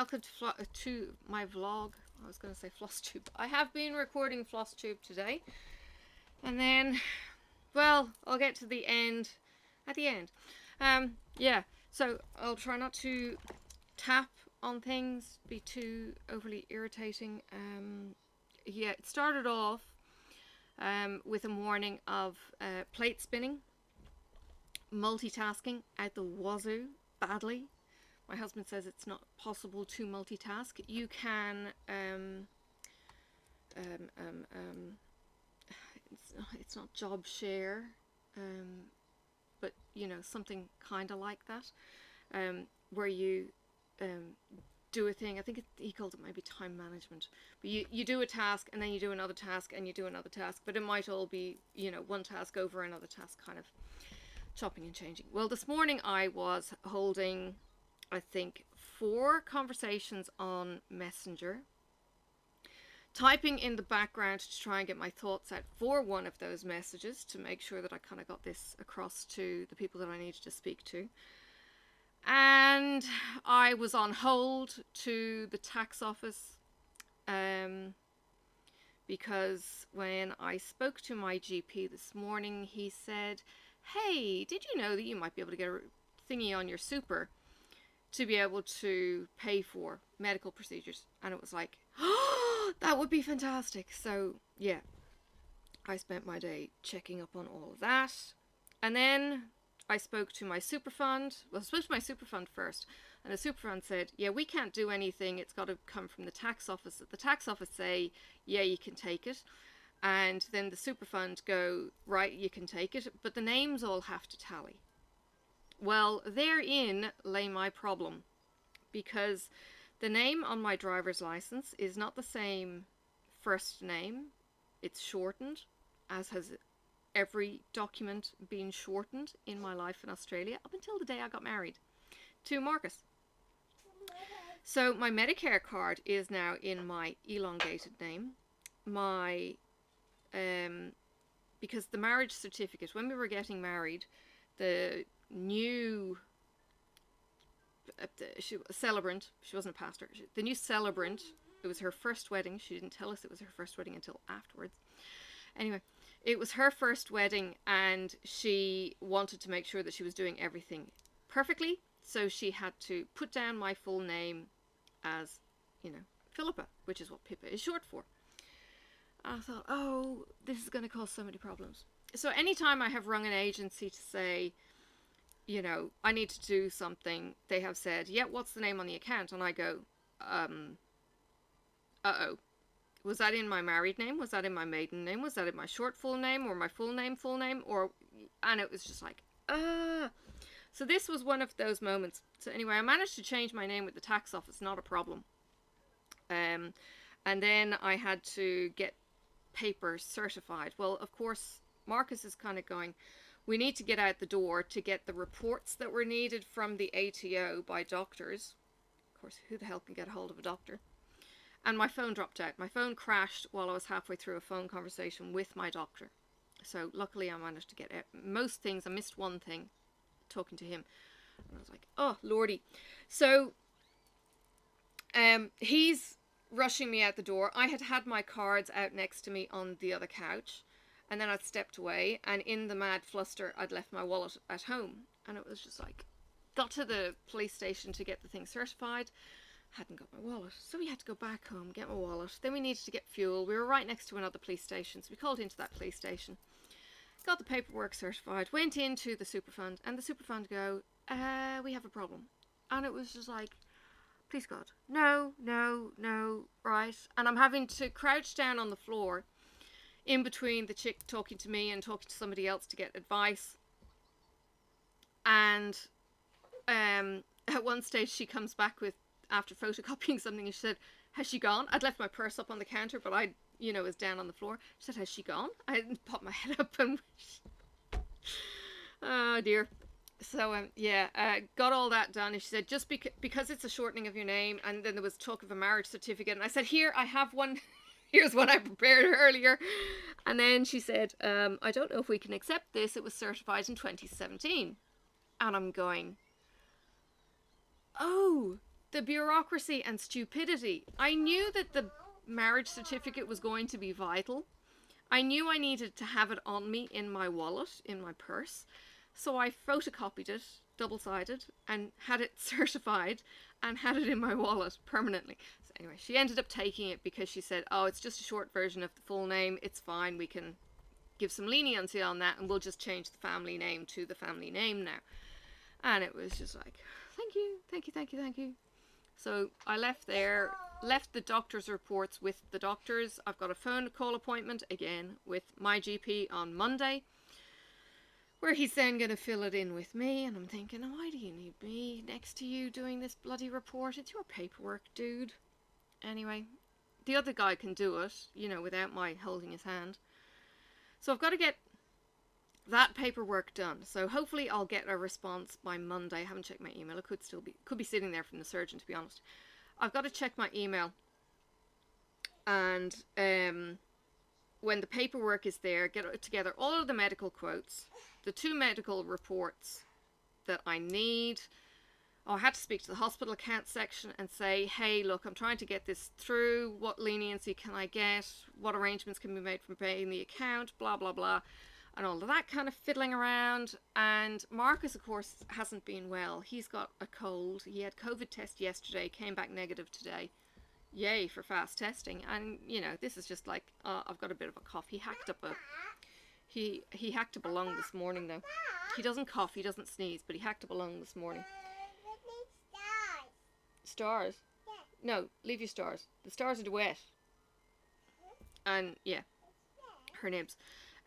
welcome to my vlog. I was going to say floss tube. I have been recording floss tube today. And then, well, I'll get to the end at the end. Yeah, so I'll try not to tap on things, be too overly irritating. Yeah, it started off with a morning of plate spinning, multitasking out the wazoo badly. My husband says it's not possible to multitask. You can it's not job share, but you know, something kind of like that, where you do a thing. I think he calls it maybe time management, but you do a task and then you do another task and you do another task, but it might all be, you know, one task over another task, kind of chopping and changing. Well, this morning I was holding, I think, 4 conversations on Messenger, typing in the background to try and get my thoughts out for one of those messages to make sure that I kind of got this across to the people that I needed to speak to. And I was on hold to the tax office because when I spoke to my GP this morning, he said, hey, did you know that you might be able to get a thingy on your super to be able to pay for medical procedures? And it was like, oh, that would be fantastic. So yeah, I spent my day checking up on all of that. And then I spoke to my super fund. Well, I spoke to my super fund first, and the super fund said, yeah, we can't do anything. It's got to come from the tax office. The tax office say, yeah, you can take it. And then the super fund go, right, you can take it, but the names all have to tally. Well, therein lay my problem, because the name on my driver's license is not the same first name. It's shortened, as has every document been shortened in my life in Australia up until the day I got married to Marcus. So my Medicare card is now in my elongated name. My because the marriage certificate, when we were getting married, the new celebrant, she wasn't a pastor, the new celebrant, it was her first wedding. She didn't tell us it was her first wedding until afterwards. Anyway, it was her first wedding, and she wanted to make sure that she was doing everything perfectly, so she had to put down my full name as, you know, Philippa, which is what Pippa is short for. I thought, oh, this is going to cause so many problems. So anytime I have rung an agency to say, you know, I need to do something, they have said, yeah, what's the name on the account? And I go, uh-oh. Was that in my married name? Was that in my maiden name? Was that in my short full name, or my full name? Or, and it was just like, So this was one of those moments. So anyway, I managed to change my name with the tax office, not a problem. And then I had to get papers certified. Well, of course, Marcus is kind of going, we need to get out the door to get the reports that were needed from the ATO by doctors. Of course, who the hell can get a hold of a doctor? And my phone dropped out. My phone crashed while I was halfway through a phone conversation with my doctor. So luckily I managed to get out most things. I missed one thing, talking to him. And I was like, oh, lordy. So he's rushing me out the door. I had my cards out next to me on the other couch. And then I'd stepped away. And in the mad fluster, I'd left my wallet at home. And it was just like, got to the police station to get the thing certified. Hadn't got my wallet, so we had to go back home, get my wallet. Then we needed to get fuel. We were right next to another police station, so we called into that police station, got the paperwork certified, went into the super fund, and the super fund go, we have a problem. And it was just like, please God, no, right? And I'm having to crouch down on the floor in between the chick talking to me and talking to somebody else to get advice. And at one stage she comes back with, after photocopying something, and she said, has she gone? I'd left my purse up on the counter, but I, you know, was down on the floor. She said, has she gone? I popped my head up and oh dear. So got all that done, and she said, just because it's a shortening of your name. And then there was talk of a marriage certificate, and I said, here, I have one. Here's what I prepared earlier. And then she said, I don't know if we can accept this. It was certified in 2017. And I'm going, oh, the bureaucracy and stupidity. I knew that the marriage certificate was going to be vital. I knew I needed to have it on me in my wallet, in my purse. So I photocopied it, double-sided, and had it certified and had it in my wallet permanently. So anyway, she ended up taking it because she said, oh, it's just a short version of the full name. It's fine. We can give some leniency on that and we'll just change the family name to the family name now. And it was just like, thank you, thank you, thank you, thank you. So I left there, left the doctor's reports with the doctors. I've got a phone call appointment again with my GP on Monday, where he's then going to fill it in with me. And I'm thinking, why do you need me next to you doing this bloody report? It's your paperwork, dude. Anyway, the other guy can do it, you know, without my holding his hand. So I've got to get that paperwork done. So hopefully I'll get a response by Monday. I haven't checked my email. It could be sitting there from the surgeon, to be honest. I've got to check my email. And when the paperwork is there, get together all of the medical quotes, the 2 medical reports that I need. Oh, I had to speak to the hospital account section and say, hey, look, I'm trying to get this through. What leniency can I get? What arrangements can be made for paying the account? Blah, blah, blah. And all of that kind of fiddling around. And Marcus, of course, hasn't been well. He's got a cold. He had COVID test yesterday, came back negative today. Yay for fast testing. And, you know, this is just like, I've got a bit of a cough. He hacked up a lung this morning, though. He doesn't cough, he doesn't sneeze, but he hacked up a lung this morning. Stars? Yeah. No, leave your stars. The stars are wet. And, yeah, her nibs.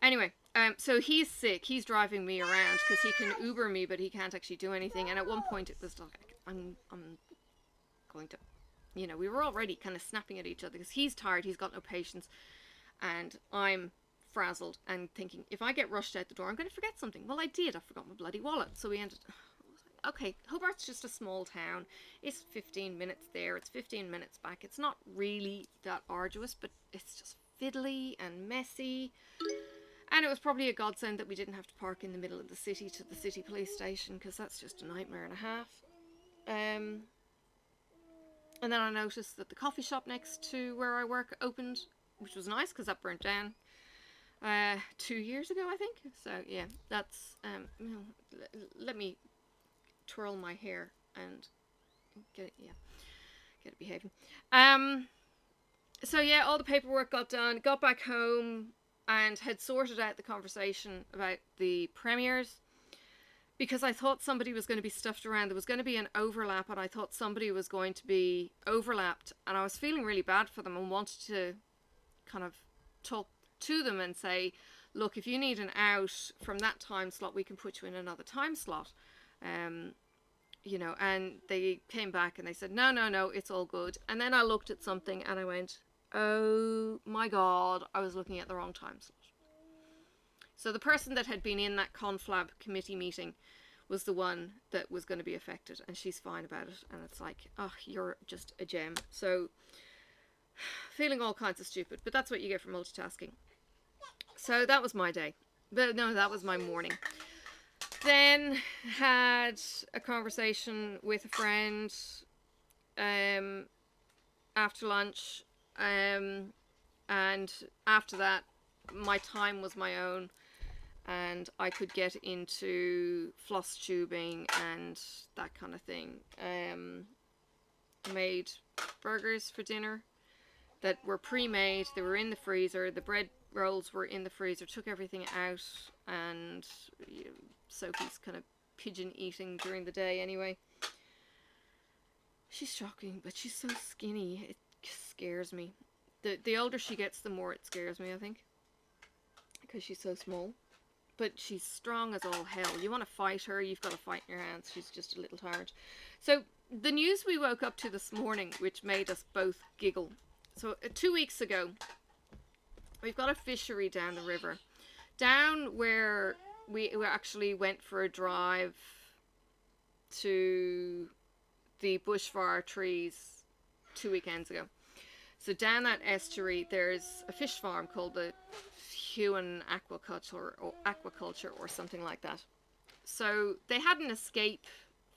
Anyway, so he's sick. He's driving me around because he can Uber me, but he can't actually do anything. And at one point it was like, I'm going to, you know, we were already kind of snapping at each other because he's tired, he's got no patience, and I'm frazzled and thinking, if I get rushed out the door, I'm going to forget something. Well, I did. I forgot my bloody wallet. So we ended, okay, Hobart's just a small town. It's 15 minutes there. It's 15 minutes back. It's not really that arduous, but it's just fiddly and messy. And it was probably a godsend that we didn't have to park in the middle of the city to the city police station, because that's just a nightmare and a half. And then I noticed that the coffee shop next to where I work opened, which was nice because that burnt down 2 years ago, I think. So yeah, that's let me twirl my hair and get it behaving. So yeah, all the paperwork got done, got back home and had sorted out the conversation about the premieres, because I thought somebody was going to be stuffed around. There was going to be an overlap, and I thought somebody was going to be overlapped, and I was feeling really bad for them and wanted to kind of talk to them and say, look, if you need an out from that time slot, we can put you in another time slot. You know, and they came back and they said, no, it's all good. And then I looked at something and I went, oh my God, I was looking at the wrong time slot. So the person that had been in that conflab committee meeting was the one that was going to be affected, and she's fine about it. And it's like, oh, you're just a gem. So feeling all kinds of stupid, but that's what you get for multitasking. So that was my day. But no, that was my morning. Then had a conversation with a friend after lunch, and after that my time was my own, and I could get into floss tubing and that kind of thing. Made burgers for dinner that were pre-made. They were in the freezer. The bread rolls were in the freezer. Took everything out, and Sophie's kind of pigeon eating during the day anyway. She's shocking, but she's so skinny. It scares me. The older she gets, the more it scares me, I think, because she's so small. But she's strong as all hell. You want to fight her, you've got to fight in your hands. She's just a little tired. So the news we woke up to this morning, which made us both giggle. So 2 weeks ago, we've got a fishery down the river, down where we actually went for a drive to the bushfire trees 2 weekends ago. So down that estuary, there's a fish farm called the Huon aquaculture or something like that. So they had an escape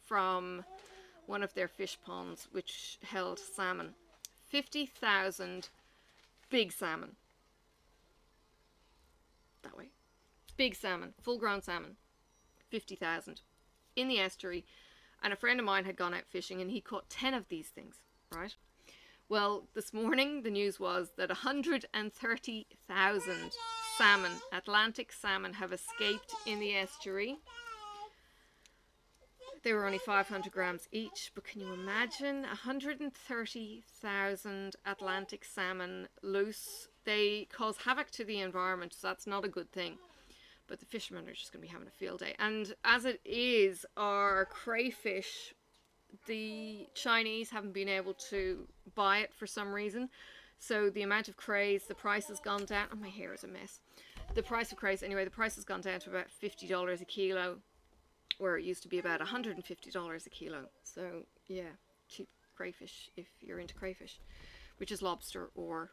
from one of their fish ponds, which held salmon. 50,000 big salmon. That way. Big salmon, full-grown salmon. 50,000 in the estuary. And a friend of mine had gone out fishing and he caught 10 of these things, right? Well, this morning the news was that 130,000 salmon, Atlantic salmon, have escaped in the estuary. They were only 500 grams each, but can you imagine 130,000 Atlantic salmon loose? They cause havoc to the environment, so that's not a good thing. But the fishermen are just going to be having a field day. And as it is, our crayfish, the Chinese haven't been able to buy it for some reason. So the amount of crays, the price has gone down. Oh, my hair is a mess. The price of crays, anyway, the price has gone down to about $50 a kilo, where it used to be about $150 a kilo. So, yeah, cheap crayfish if you're into crayfish, which is lobster or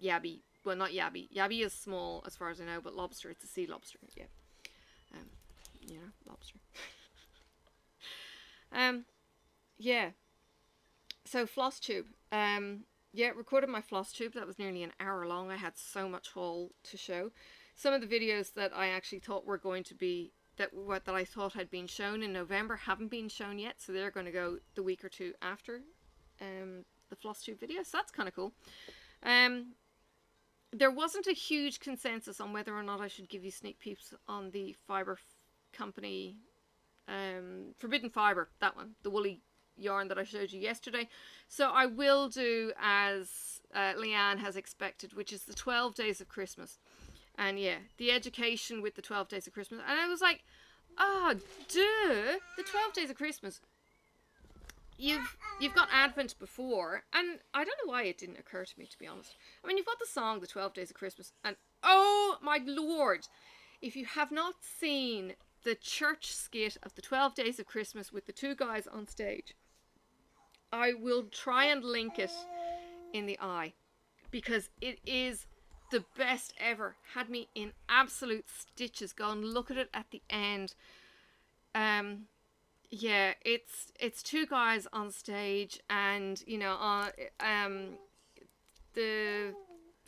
yabby. Well, not yabby. Yabby is small as far as I know, but lobster, it's a sea lobster. Yeah. You know, lobster. Yeah. So floss tube. Yeah, recorded my floss tube. That was nearly an hour long. I had so much haul to show. Some of the videos that I actually thought were going to be, that I thought had been shown in November haven't been shown yet. So they're going to go the week or two after the floss tube video. So that's kind of cool. There wasn't a huge consensus on whether or not I should give you sneak peeks on the fiber company, Forbidden Fiber, that one, the woolly yarn that I showed you yesterday. So I will do as Leanne has expected, which is the 12 days of Christmas. And yeah, the education with the 12 days of Christmas. And I was like, oh, duh, the 12 days of Christmas. You've got Advent before, and I don't know why it didn't occur to me, to be honest. I mean, you've got the song, The 12 Days of Christmas, and oh my lord, if you have not seen the church skit of The 12 Days of Christmas with the two guys on stage, I will try and link it in the eye, because it is the best ever. Had me in absolute stitches. Go and look at it at the end. Yeah, it's two guys on stage, and you know, the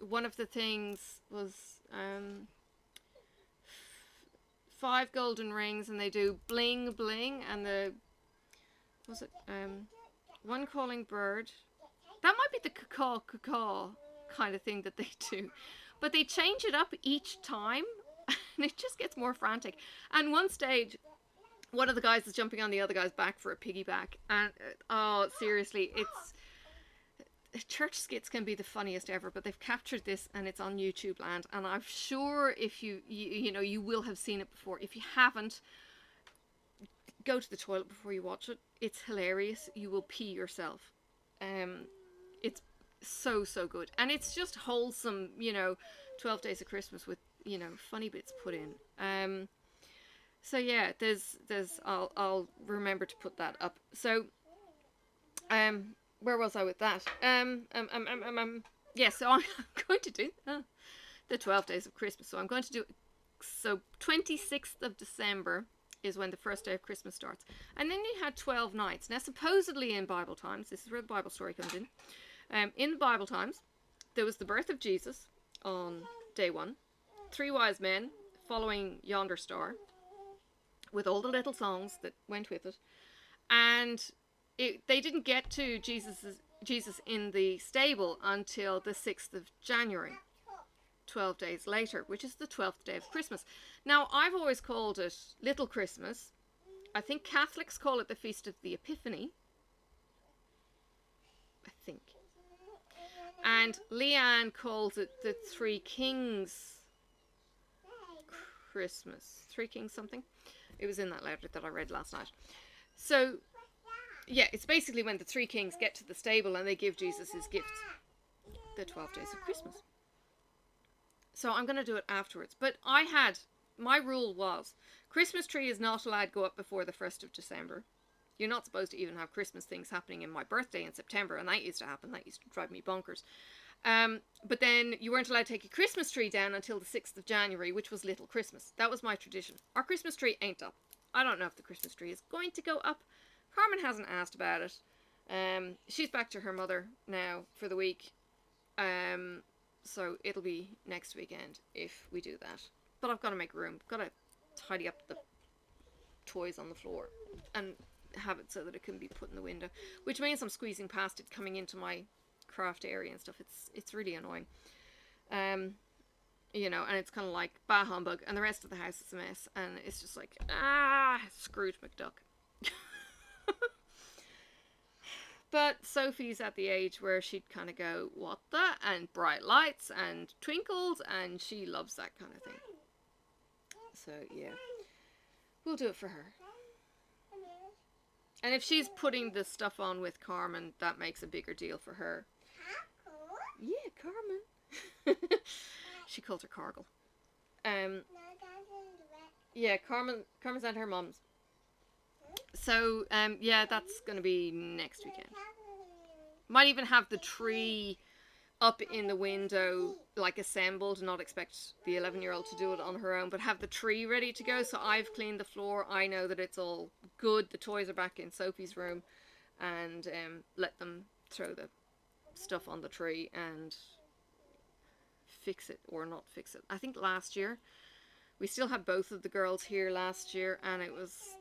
one of the things was 5 golden rings, and they do bling bling, and one calling bird. That might be the caw kind of thing that they do, but they change it up each time, and it just gets more frantic. And one stage, one of the guys is jumping on the other guy's back for a piggyback, and oh, seriously, church skits can be the funniest ever, but they've captured this and it's on YouTube land, and I'm sure if you know, you will have seen it before. If you haven't, go to the toilet before you watch it. It's hilarious. You will pee yourself. It's so good, and it's just wholesome, you know, 12 Days of Christmas with, you know, funny bits put in. So yeah, I'll remember to put that up. So where was I with that? Yeah, so I'm going to do the 12 Days of Christmas. So I'm going to do, so 26th of December is when the first day of Christmas starts. And then you had 12 nights. Now, supposedly in Bible times, this is where the Bible story comes in. In the Bible times, there was the birth of Jesus on day 1. 3 wise men following yonder star, with all the little songs that went with it. And they didn't get to Jesus in the stable until the 6th of January, 12 days later, which is the 12th day of Christmas. Now, I've always called it Little Christmas. I think Catholics call it the Feast of the Epiphany. I think. And Leanne calls it the Three Kings Christmas. Three Kings something. It was in that letter that I read last night. So, yeah, it's basically when the 3 kings get to the stable and they give Jesus his gifts. The 12 days of Christmas. So I'm going to do it afterwards. But my rule was, Christmas tree is not allowed to go up before the 1st of December. You're not supposed to even have Christmas things happening in my birthday in September, and that used to happen. That used to drive me bonkers. But then you weren't allowed to take a Christmas tree down until the 6th of January, which was Little Christmas. That was my tradition. Our Christmas tree ain't up. I don't know if the Christmas tree is going to go up. Carmen hasn't asked about it. She's back to her mother now for the week. So it'll be next weekend if we do that. But I've got to make room. Got to tidy up the toys on the floor and have it so that it can be put in the window, which means I'm squeezing past it coming into my craft area and stuff. It's really annoying. You know, and it's kind of like bah humbug, and the rest of the house is a mess, and it's just like, Scrooge McDuck. But Sophie's at the age where she'd kind of go, what the? And bright lights and twinkles, and she loves that kind of thing. So, yeah. We'll do it for her. And if she's putting the stuff on with Carmen, that makes a bigger deal for her. Yeah, Carmen. She calls her Cargill. Yeah, Carmen's at her mum's. So, yeah, that's going to be next weekend. Might even have the tree up in the window, like assembled, not expect the 11-year-old to do it on her own, but have the tree ready to go. So I've cleaned the floor. I know that it's all good. The toys are back in Sophie's room, and let them throw the stuff on the tree and fix it or not fix it. I think last year, we still had both of the girls here last year, and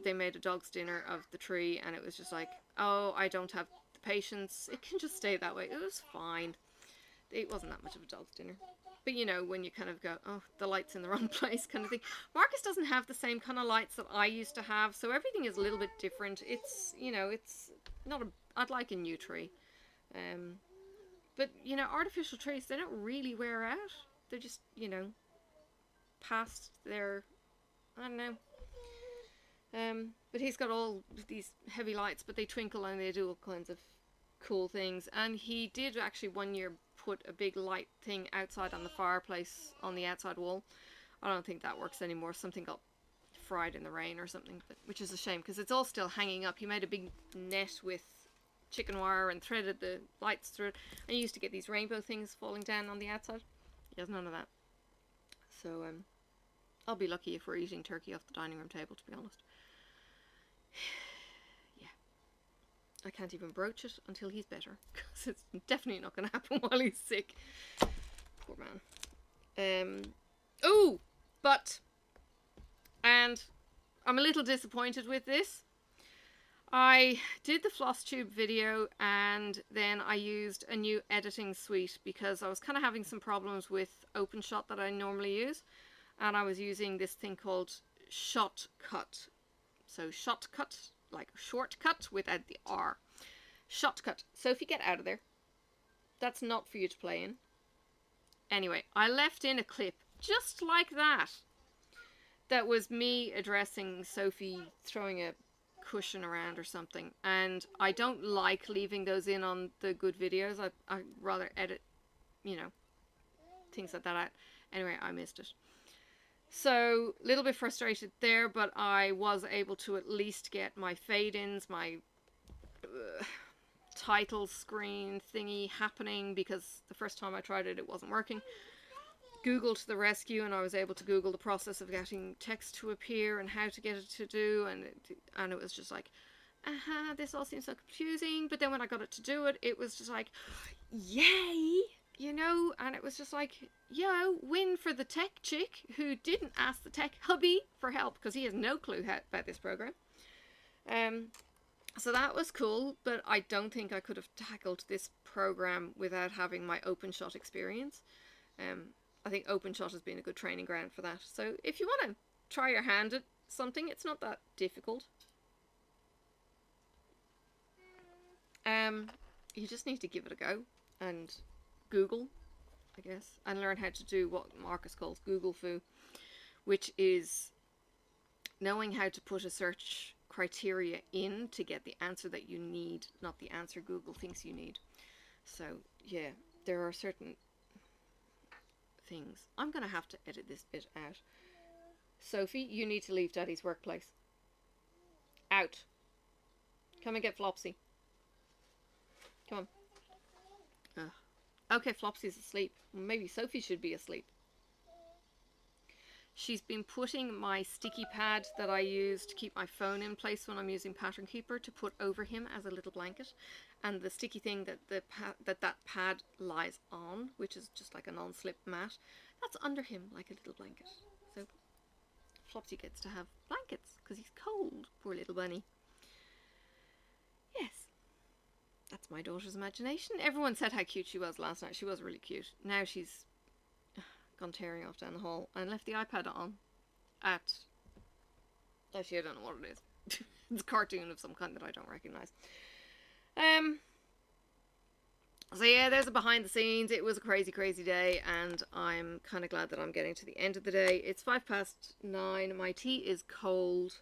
they made a dog's dinner of the tree, and it was just like, oh, I don't have the patience. It can just stay that way. It was fine. It wasn't that much of a dog's dinner. But, you know, when you kind of go, oh, the light's in the wrong place kind of thing. Marcus doesn't have the same kind of lights that I used to have, so everything is a little bit different. It's, you know, it's not I'd like a new tree. But, you know, artificial trees, they don't really wear out. They're just, you know, past their, I don't know. But he's got all these heavy lights, but they twinkle and they do all kinds of cool things. And he did actually one year put a big light thing outside on the fireplace on the outside wall. I don't think that works anymore. Something got fried in the rain or something, which is a shame because it's all still hanging up. He made a big net with chicken wire and threaded the lights through it. And he used to get these rainbow things falling down on the outside. He has none of that. So I'll be lucky if we're eating turkey off the dining room table, to be honest. Yeah. I can't even broach it until he's better, because it's definitely not going to happen while he's sick. Poor man. Oh, but, and I'm a little disappointed with this. I did the floss tube video, and then I used a new editing suite because I was kind of having some problems with OpenShot that I normally use, and I was using this thing called Shotcut. So Shotcut, like shortcut without the R. Shotcut. So if you get out of there, that's not for you to play in. Anyway, I left in a clip just like that. That was me addressing Sophie throwing a cushion around or something, and I don't like leaving those in on the good videos. I rather edit, you know, things like that out. Anyway, I missed it. So, a little bit frustrated there, but I was able to at least get my fade-ins, my title screen thingy happening, because the first time I tried it, it wasn't working. Google to the rescue, and I was able to Google the process of getting text to appear and how to get it to do, and it was just like, this all seems so confusing. But then when I got it to do it, it was just like, yay, you know. And it was just like, yo, win for the tech chick who didn't ask the tech hubby for help, because he has no clue about this program. So that was cool, but I don't think I could have tackled this program without having my OpenShot experience. I think OpenShot has been a good training ground for that. So if you want to try your hand at something, it's not that difficult. You just need to give it a go and Google, I guess, and learn how to do what Marcus calls Google foo, which is knowing how to put a search criteria in to get the answer that you need, not the answer Google thinks you need. So yeah, there are certain things. I'm gonna have to edit this bit out. Sophie, you need to leave Daddy's workplace. Out. Come and get Flopsy. Come on. Okay, Flopsy's asleep. Maybe Sophie should be asleep. She's been putting my sticky pad that I use to keep my phone in place when I'm using Pattern Keeper to put over him as a little blanket. And the sticky thing that that pad lies on, which is just like a non-slip mat, that's under him like a little blanket. So Flopsy gets to have blankets because he's cold, poor little bunny. Yes, that's my daughter's imagination. Everyone said how cute she was last night. She was really cute. Now she's gone tearing off down the hall and left the iPad on at, actually I don't know what it is. It's a cartoon of some kind that I don't recognize. So yeah, there's a behind the scenes. It was a crazy day, and I'm kind of glad that I'm getting to the end of the day. It's 9:05. My tea is cold.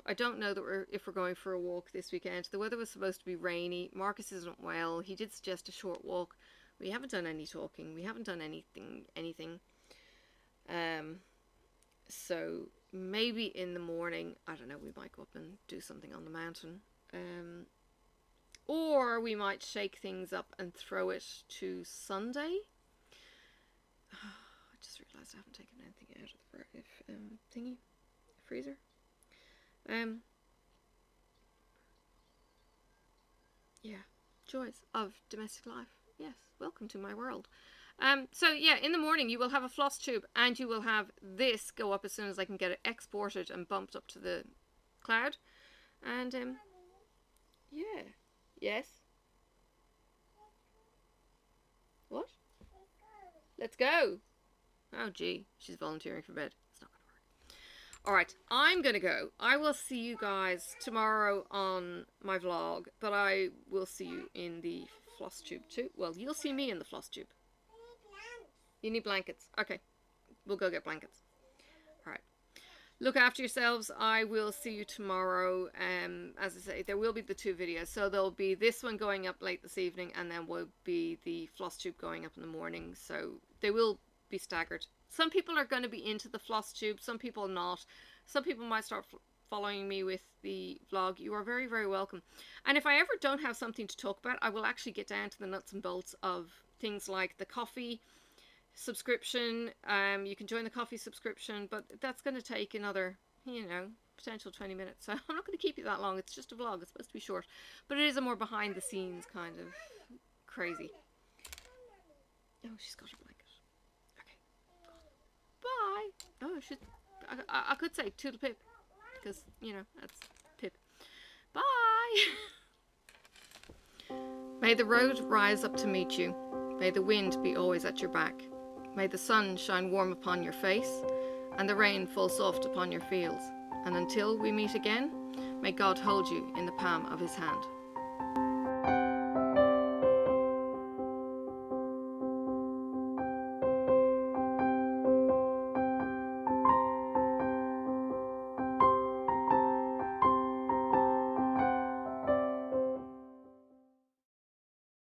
I don't know that if we're going for a walk this weekend. The weather was supposed to be rainy. Marcus isn't well. He did suggest a short walk. We haven't done any talking. We haven't done anything. So maybe in the morning, I don't know, we might go up and do something on the mountain. Or we might shake things up and throw it to Sunday. I just realised I haven't taken anything out of the thingy, freezer. Yeah, joys of domestic life. Yes, welcome to my world. So yeah, in the morning you will have a floss tube, and you will have this go up as soon as I can get it exported and bumped up to the cloud. And yeah, yes. What? Let's go. Oh gee, she's volunteering for bed. It's not gonna work. Alright, I'm gonna go. I will see you guys tomorrow on my vlog, but I will see you in the floss tube too. Well, you'll see me in the floss tube. You need blankets. Okay, we'll go get blankets. Alright. Look after yourselves. I will see you tomorrow. As I say, there will be the 2 videos. So there'll be this one going up late this evening, and then will be the floss tube going up in the morning. So they will be staggered. Some people are going to be into the floss tube, some people not. Some people might start following me with the vlog. You are very, very welcome. And if I ever don't have something to talk about, I will actually get down to the nuts and bolts of things like the coffee subscription. You can join the coffee subscription, but that's going to take another, potential 20 minutes. So I'm not going to keep you that long. It's just a vlog. It's supposed to be short, but it is a more behind the scenes kind of crazy. Oh, she's got her blanket. Okay. Bye. Oh, I could say toodle pip, because that's Pip. Bye. May the road rise up to meet you. May the wind be always at your back. May the sun shine warm upon your face, and the rain fall soft upon your fields. And until we meet again, may God hold you in the palm of his hand.